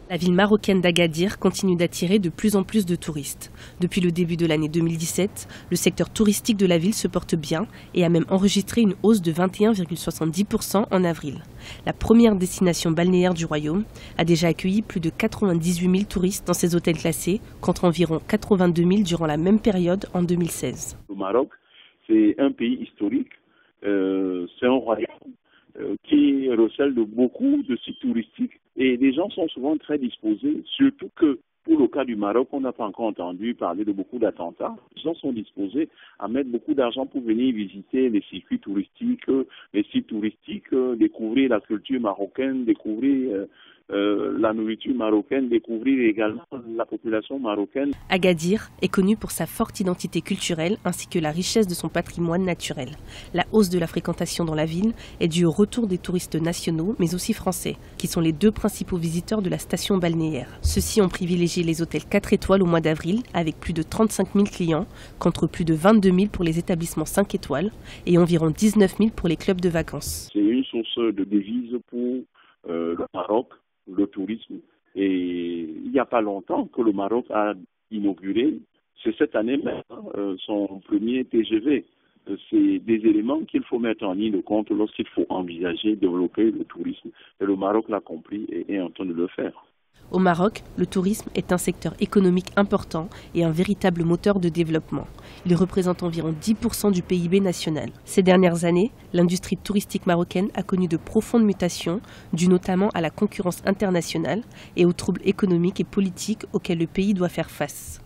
La ville marocaine d'Agadir continue d'attirer de plus en plus de touristes. Depuis le début de l'année 2017, le secteur touristique de la ville se porte bien et a même enregistré une hausse de 21,70% en avril. La première destination balnéaire du royaume a déjà accueilli plus de 98 000 touristes dans ses hôtels classés, contre environ 82 000 durant la même période en 2016. Le Maroc, c'est un pays historique, c'est un royaume qui recèle de beaucoup de sites touristiques et les gens sont souvent très disposés, surtout que pour le cas du Maroc, on n'a pas encore entendu parler de beaucoup d'attentats. Les gens sont disposés à mettre beaucoup d'argent pour venir visiter les circuits touristiques, les sites touristiques, découvrir la culture marocaine, découvrir la nourriture marocaine, découvrir également la population marocaine. Agadir est connu pour sa forte identité culturelle ainsi que la richesse de son patrimoine naturel. La hausse de la fréquentation dans la ville est due au retour des touristes nationaux mais aussi français, qui sont les deux principaux visiteurs de la station balnéaire. Ceux-ci ont privilégié les hôtels 4 étoiles au mois d'avril avec plus de 35 000 clients contre plus de 22 000 pour les établissements 5 étoiles et environ 19 000 pour les clubs de vacances. C'est une source de devises pour le Maroc, le tourisme. Et il n'y a pas longtemps que le Maroc a inauguré, c'est cette année même, son premier TGV. C'est des éléments qu'il faut mettre en ligne de compte lorsqu'il faut envisager développer le tourisme. Et le Maroc l'a compris et est en train de le faire. Au Maroc, le tourisme est un secteur économique important et un véritable moteur de développement. Il représente environ 10% du PIB national. Ces dernières années, l'industrie touristique marocaine a connu de profondes mutations, dues notamment à la concurrence internationale et aux troubles économiques et politiques auxquels le pays doit faire face.